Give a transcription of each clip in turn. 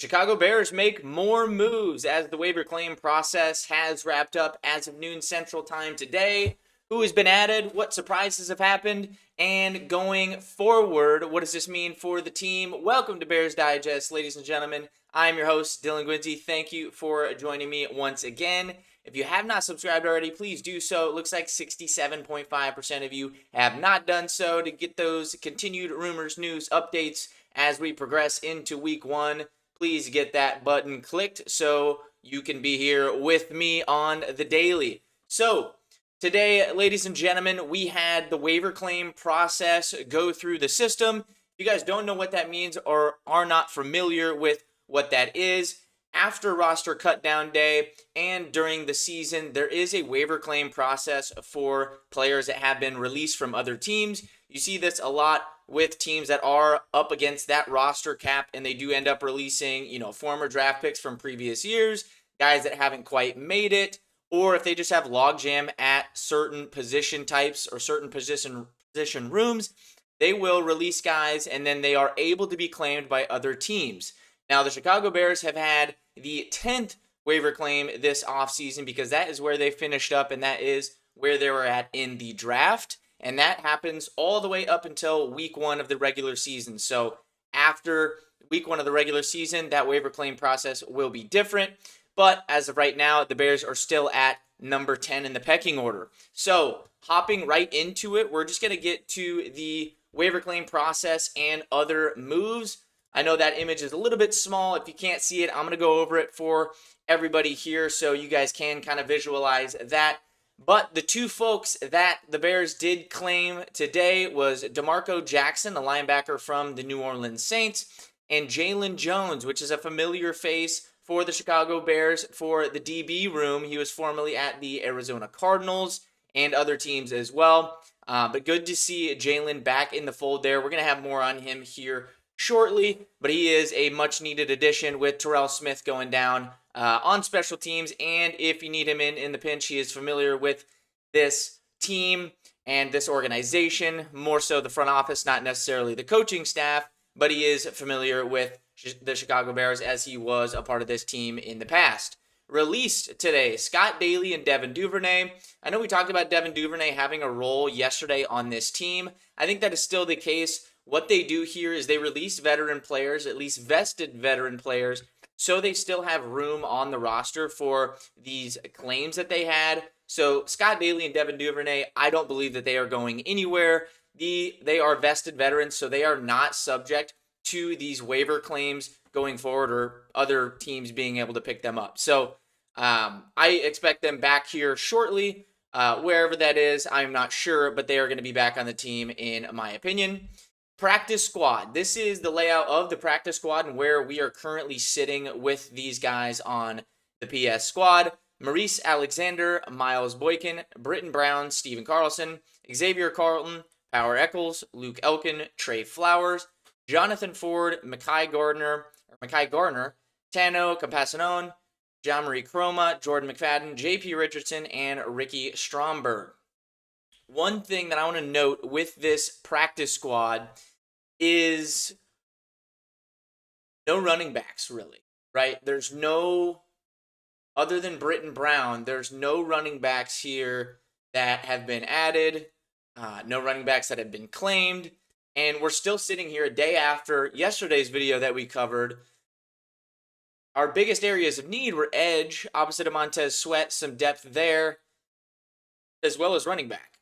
Chicago Bears make more moves as the waiver claim process has wrapped up as of noon Central Time today. Who has been added? What surprises have happened? And going forward, what does this mean for the team? Welcome to Bears Digest, ladies and gentlemen. I'm your host, Dylan Guinzy. Thank you for joining me once again. If you have not subscribed already, please do so. It looks like 67.5% of you have not done so to get those continued rumors, news, updates as we progress into week one. Please get that button clicked so you can be here with me on the daily. So, today, ladies and gentlemen, we had the waiver claim process go through the system. If you guys don't know what that means or are not familiar with what that is, after roster cutdown day and during the season, there is a waiver claim process for players that have been released from other teams. You see this a lot with teams that are up against that roster cap, and they do end up releasing, former draft picks from previous years, guys that haven't quite made it, or if they just have logjam at certain position types or certain position rooms, they will release guys, and then they are able to be claimed by other teams. Now, the Chicago Bears have had the 10th waiver claim this offseason because that is where they finished up, and that is where they were at in the draft. And that happens all the way up until week one of the regular season. So after week one of the regular season, that waiver claim process will be different. But as of right now, the Bears are still at number 10 in the pecking order. So hopping right into it, we're just going to get to the waiver claim process and other moves. I know that image is a little bit small. If you can't see it, I'm going to go over it for everybody here so you guys can kind of visualize that. But the two folks that the Bears did claim today was Demarco Jackson, a linebacker from the New Orleans Saints, and Jaylon Jones, which is a familiar face for the Chicago Bears for the DB room. He was formerly at the Arizona Cardinals and other teams as well. But good to see Jaylon back in the fold there. We're going to have more on him here shortly, but he is a much-needed addition with Terrell Smith going down on special teams, and if you need him in the pinch, he is familiar with this team and this organization, more so the front office, not necessarily the coaching staff, but he is familiar with the Chicago Bears as he was a part of this team in the past. Released today, Scott Daly and Devin Duvernay. I know we talked about Devin Duvernay having a role yesterday on this team. I think that is still the case. What they do here is they release veteran players, at least vested veteran players, so they still have room on the roster for these claims that they had. So Scott Daly and Devin Duvernay, I don't believe that they are going anywhere. They are vested veterans, so they are not subject to these waiver claims going forward or other teams being able to pick them up. So I expect them back here shortly. Wherever that is, I'm not sure, but they are going to be back on the team in my opinion. Practice squad. This is the layout of the practice squad and where we are currently sitting with these guys on the PS squad. Maurice Alexander, Miles Boykin, Britton Brown, Steven Carlson, Xavier Carlton, Power Eccles, Luke Elkin, Trey Flowers, Jonathan Ford, Mekhi Gardner, Tano Campasone, John Marie Croma, Jordan McFadden, JP Richardson, and Ricky Stromberg. One thing that I want to note with this practice squad is no running backs, really, right? There's no, other than Britton Brown, there's no running backs here that have been added, no running backs that have been claimed, and we're still sitting here a day after yesterday's video that we covered. Our biggest areas of need were edge, opposite of Montez Sweat, some depth there, as well as running back.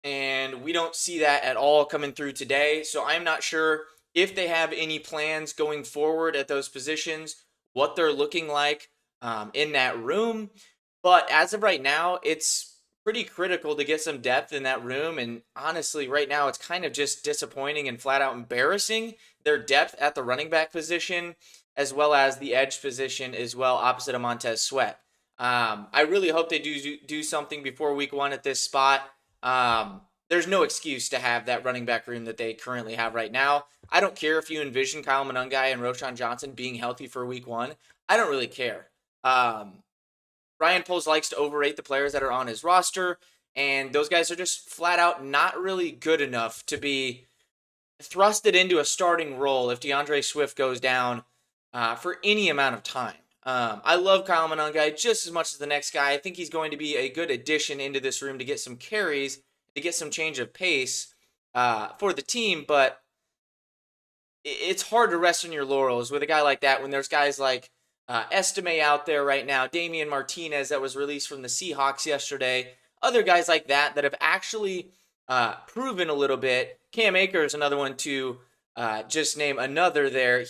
And we don't see that at all coming through today. So I'm not sure if they have any plans going forward at those positions, what they're looking like in that room. But as of right now, it's pretty critical to get some depth in that room. And honestly, right now, it's kind of just disappointing and flat out embarrassing. Their depth at the running back position, as well as the edge position as well, opposite of Montez Sweat. I really hope they do something before week one at this spot. There's no excuse to have that running back room that they currently have right now. I don't care if you envision Kyle Monangai and Roschon Johnson being healthy for week one. I don't really care. Ryan Poles likes to overrate the players that are on his roster, and those guys are just flat out not really good enough to be thrusted into a starting role if DeAndre Swift goes down for any amount of time. I love Kyle Monangai just as much as the next guy. I think he's going to be a good addition into this room to get some carries, to get some change of pace for the team, but it's hard to rest on your laurels with a guy like that when there's guys like Estime out there right now, Damian Martinez that was released from the Seahawks yesterday, other guys like that that have actually proven a little bit. Cam Akers, another one to just name another there.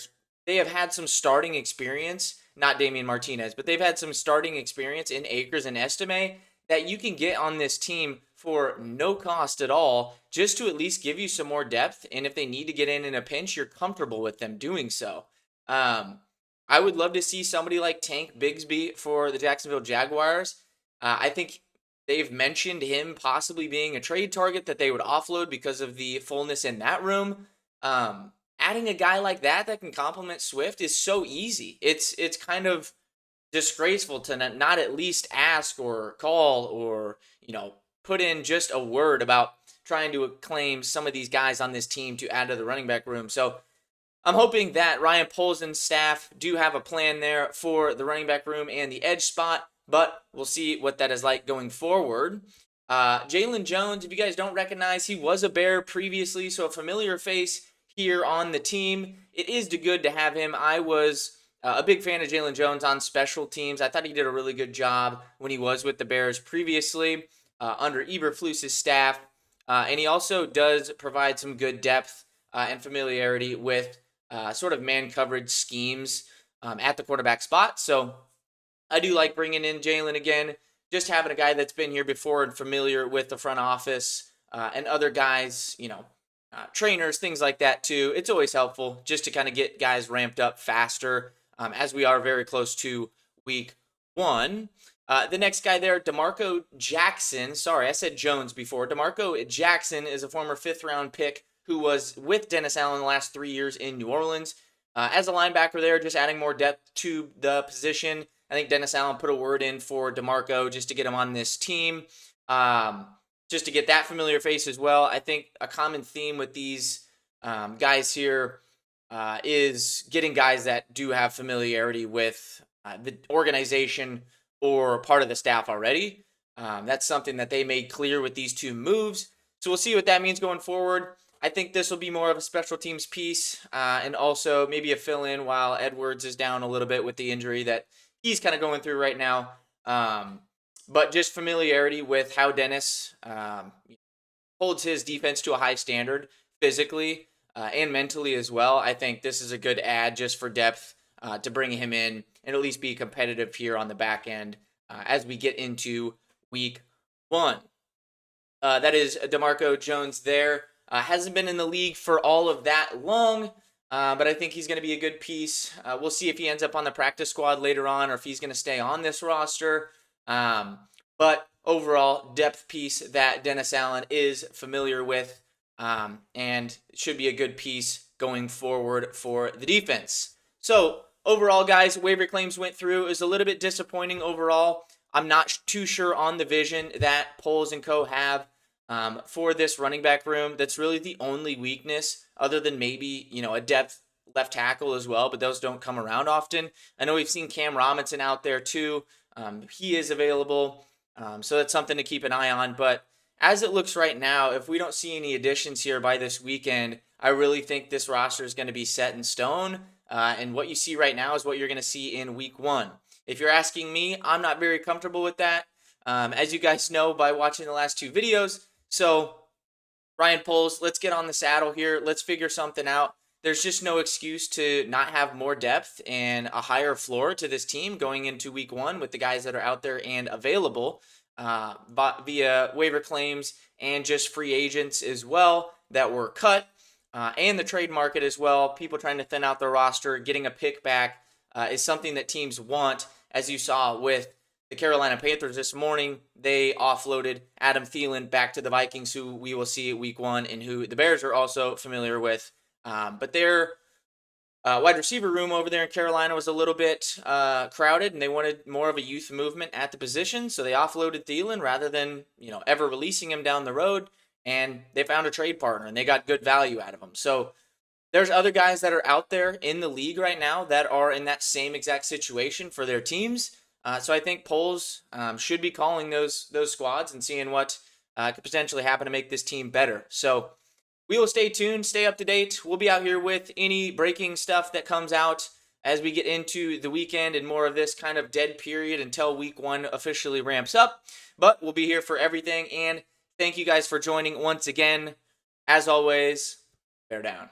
They have had some starting experience, not Damian Martinez, but they've had some starting experience in Akers and Estime that you can get on this team for no cost at all, just to at least give you some more depth. And if they need to get in a pinch, you're comfortable with them doing so. I would love to see somebody like Tank Bigsby for the Jacksonville Jaguars. I think they've mentioned him possibly being a trade target that they would offload because of the fullness in that room. Adding a guy like that that can complement Swift is so easy. It's kind of disgraceful to not at least ask or call or, put in just a word about trying to claim some of these guys on this team to add to the running back room. So I'm hoping that Ryan Poles and staff do have a plan there for the running back room and the edge spot, but we'll see what that is like going forward. Jaylon Jones, if you guys don't recognize, he was a Bear previously, so a familiar face here on the team. It is good to have him. I was a big fan of Jaylon Jones on special teams. I thought he did a really good job when he was with the Bears previously under Eberflus's staff. And he also does provide some good depth and familiarity with sort of man coverage schemes at the quarterback spot. So I do like bringing in Jaylon again, just having a guy that's been here before and familiar with the front office and other guys, trainers, things like that too. It's always helpful just to kind of get guys ramped up faster as we are very close to week 1. The next guy there, Demarco Jackson. Sorry, I said Jones before. Demarco Jackson is a former 5th-round pick who was with Dennis Allen the last 3 years in New Orleans. As a linebacker there, just adding more depth to the position. I think Dennis Allen put a word in for DeMarco just to get him on this team, just to get that familiar face as well. I think a common theme with these guys here is getting guys that do have familiarity with the organization or part of the staff already. That's something that they made clear with these 2 moves. So we'll see what that means going forward. I think this will be more of a special teams piece and also maybe a fill-in while Edwards is down a little bit with the injury that he's kind of going through right now. But just familiarity with how Dennis holds his defense to a high standard physically and mentally as well. I think this is a good add just for depth to bring him in and at least be competitive here on the back end as we get into week 1. That is Demarco Jones there. Hasn't been in the league for all of that long, but I think he's going to be a good piece. We'll see if he ends up on the practice squad later on or if he's going to stay on this roster. But overall, depth piece that Dennis Allen is familiar with and should be a good piece going forward for the defense. So overall, guys, waiver claims went through. It was a little bit disappointing overall. I'm not too sure on the vision that Poles and co have for this running back room. That's really the only weakness other than maybe, a depth left tackle as well, but those don't come around often. I know we've seen Cam Robinson out there too. He is available, so that's something to keep an eye on. But as it looks right now, if we don't see any additions here by this weekend, I really think this roster is going to be set in stone. And what you see right now is what you're going to see in week 1. If you're asking me, I'm not very comfortable with that, as you guys know by watching the last 2 videos. So, Ryan Poles, let's get on the saddle here. Let's figure something out. There's just no excuse to not have more depth and a higher floor to this team going into week 1 with the guys that are out there and available via waiver claims and just free agents as well that were cut and the trade market as well. People trying to thin out their roster, getting a pick back is something that teams want, as you saw with the Carolina Panthers this morning. They offloaded Adam Thielen back to the Vikings, who we will see at week 1 and who the Bears are also familiar with. But their wide receiver room over there in Carolina was a little bit crowded, and they wanted more of a youth movement at the position. So they offloaded Thielen rather than, ever releasing him down the road. And they found a trade partner, and they got good value out of him. So there's other guys that are out there in the league right now that are in that same exact situation for their teams. So I think polls should be calling those squads and seeing what could potentially happen to make this team better. So we will stay tuned, stay up to date. We'll be out here with any breaking stuff that comes out as we get into the weekend and more of this kind of dead period until week 1 officially ramps up. But we'll be here for everything. And thank you guys for joining once again. As always, bear down.